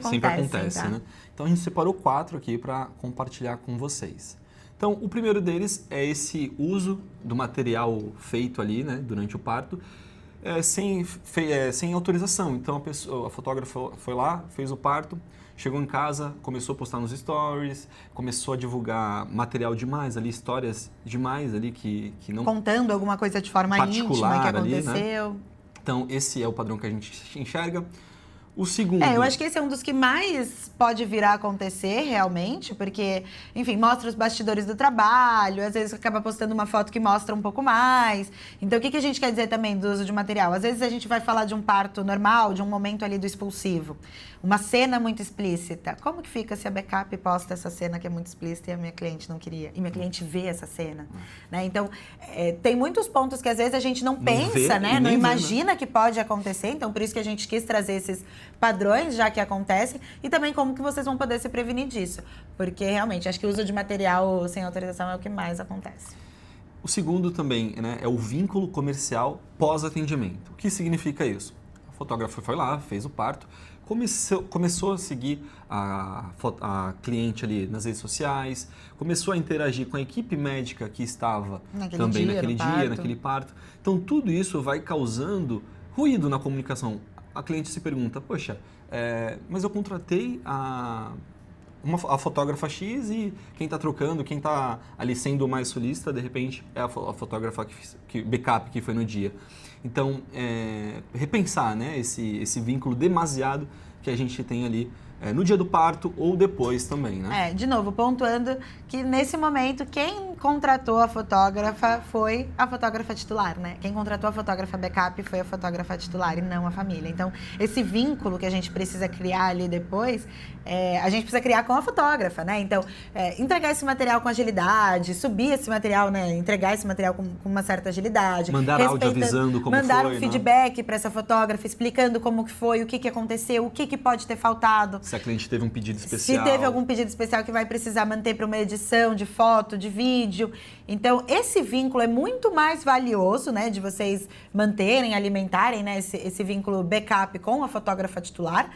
Sempre acontece, tá? né? Então a gente separou 4 aqui para compartilhar com vocês. Então, o primeiro deles é esse uso do material feito ali, né, durante o parto, sem autorização. Então, a fotógrafa foi lá, fez o parto, chegou em casa, começou a postar nos stories, começou a divulgar material demais ali, histórias demais ali que não... Contando alguma coisa de forma íntima que aconteceu. Ali, né? Então, esse é o padrão que a gente enxerga. O segundo... eu acho que esse é um dos que mais pode vir a acontecer realmente, porque, enfim, mostra os bastidores do trabalho, às vezes acaba postando uma foto que mostra um pouco mais. Então, o que a gente quer dizer também do uso de material? Às vezes a gente vai falar de um parto normal, de um momento ali do expulsivo, uma cena muito explícita. Como que fica se a backup posta essa cena que é muito explícita e a minha cliente não queria? E minha cliente vê essa cena, né? Então, tem muitos pontos que às vezes a gente não pensa, né? Não imagina que pode acontecer. Então, por isso que a gente quis trazer esses padrões, já que acontecem, e também como que vocês vão poder se prevenir disso. Porque, realmente, acho que o uso de material sem autorização é o que mais acontece. O segundo também, né, é o vínculo comercial pós-atendimento. O que significa isso? A fotógrafa foi lá, fez o parto, começou a seguir a cliente ali nas redes sociais, começou a interagir com a equipe médica que estava naquele parto. Então, tudo isso vai causando ruído na comunicação. A cliente se pergunta, poxa, mas eu contratei a fotógrafa X e quem está trocando, quem está ali sendo mais solista, de repente, é a fotógrafa backup que foi no dia. Então, repensar, né, esse vínculo demasiado que a gente tem ali no dia do parto ou depois também, né? De novo, pontuando que nesse momento quem contratou a fotógrafa foi a fotógrafa titular, né? Quem contratou a fotógrafa backup foi a fotógrafa titular e não a família. Então, esse vínculo que a gente precisa criar ali depois, a gente precisa criar com a fotógrafa, né? Então, entregar esse material com agilidade, subir esse material, né? Entregar esse material com uma certa agilidade. Mandar áudio avisando como mandar foi, um feedback para essa fotógrafa, explicando como que foi, o que aconteceu, o que pode ter faltado. Se a cliente teve um pedido especial. Se teve algum pedido especial que vai precisar manter para uma edição de foto, de vídeo. Então, esse vínculo é muito mais valioso, né? De vocês manterem, alimentarem, né, esse vínculo backup com a fotógrafa titular,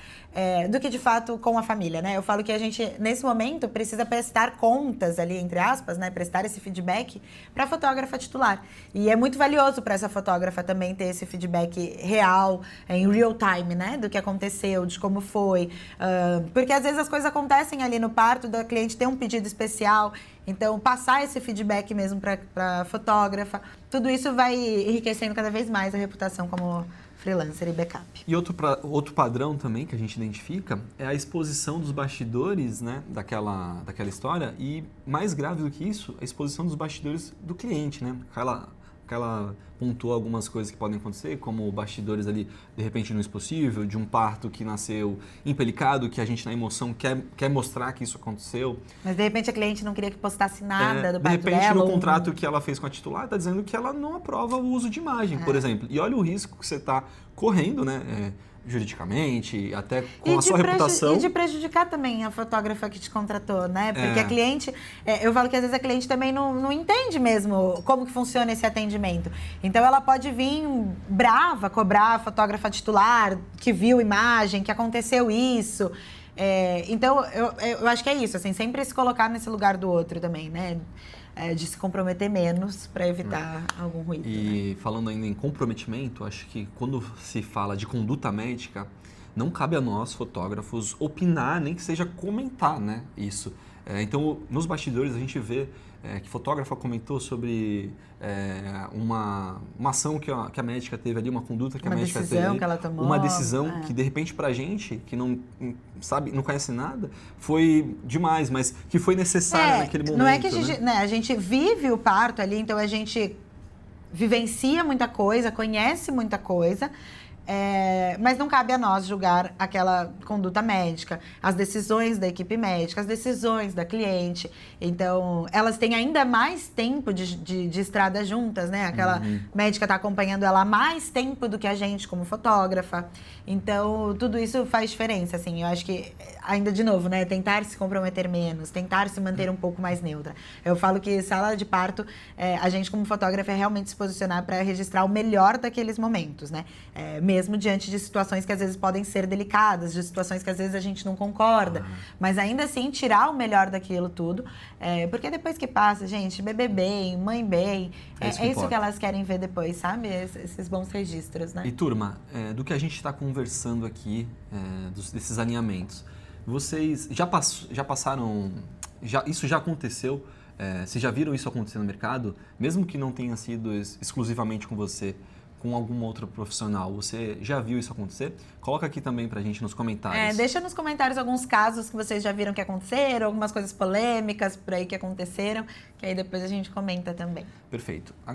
do que, de fato, com a família, né? Eu falo que a gente, nesse momento, precisa prestar contas ali, entre aspas, né? Prestar esse feedback para a fotógrafa titular. E é muito valioso para essa fotógrafa também ter esse feedback real, em real time, né? Do que aconteceu, de como foi. Porque, às vezes, as coisas acontecem ali no parto, da cliente ter um pedido especial. Então, passar esse feedback mesmo para a fotógrafa, tudo isso vai enriquecendo cada vez mais a reputação como freelancer e backup. E outro padrão também que a gente identifica é a exposição dos bastidores, né, daquela história, e mais grave do que isso, a exposição dos bastidores do cliente, né? Ela pontuou algumas coisas que podem acontecer, como bastidores ali, de repente, no expulsivo, de um parto que nasceu empelicado, que a gente, na emoção, quer mostrar que isso aconteceu. Mas, de repente, a cliente não queria que postasse nada do parto dela. De repente, dela, no contrato que ela fez com a titular, está dizendo que ela não aprova o uso de imagem, por exemplo. E olha o risco que você está correndo, né? Juridicamente, até com a sua reputação. E de prejudicar também a fotógrafa que te contratou, né? Porque a cliente, eu falo que às vezes a cliente também não entende mesmo como que funciona esse atendimento. Então ela pode vir brava, cobrar a fotógrafa titular, que viu imagem, que aconteceu isso. Então eu acho que é isso, assim, sempre se colocar nesse lugar do outro também, né? De se comprometer menos para evitar algum ruído. E falando ainda em comprometimento, acho que quando se fala de conduta médica, não cabe a nós, fotógrafos, opinar, nem que seja comentar, né, isso. Então, nos bastidores, a gente vê que fotógrafa comentou sobre uma ação que a médica teve ali, uma conduta que a médica teve. Uma decisão que ela tomou. Uma decisão que, de repente, pra gente, que não sabe, não conhece nada, foi demais, mas que foi necessária naquele momento. Não é que a gente vive o parto ali, então a gente vivencia muita coisa, conhece muita coisa, mas não cabe a nós julgar aquela conduta médica, as decisões da equipe médica, as decisões da cliente. Então, elas têm ainda mais tempo de estrada juntas, né? Aquela médica está acompanhando ela há mais tempo do que a gente como fotógrafa. Então, tudo isso faz diferença, assim. Eu acho que, ainda de novo, né? Tentar se comprometer menos, tentar se manter um pouco mais neutra. Eu falo que sala de parto, a gente como fotógrafa é realmente se posicionar para registrar o melhor daqueles momentos, né? mesmo diante de situações que às vezes podem ser delicadas, de situações que às vezes a gente não concorda, mas ainda assim tirar o melhor daquilo tudo, porque depois que passa, gente, beber bem, mãe bem, é isso que elas querem ver depois, sabe? Esses bons registros, né? E turma, do que a gente está conversando aqui, desses alinhamentos, vocês já passaram, isso já aconteceu? Vocês já viram isso acontecer no mercado? Mesmo que não tenha sido exclusivamente com você, com algum outro profissional, você já viu isso acontecer? Coloca aqui também pra gente nos comentários. Deixa nos comentários alguns casos que vocês já viram que aconteceram, algumas coisas polêmicas por aí que aconteceram, que aí depois a gente comenta também. Perfeito.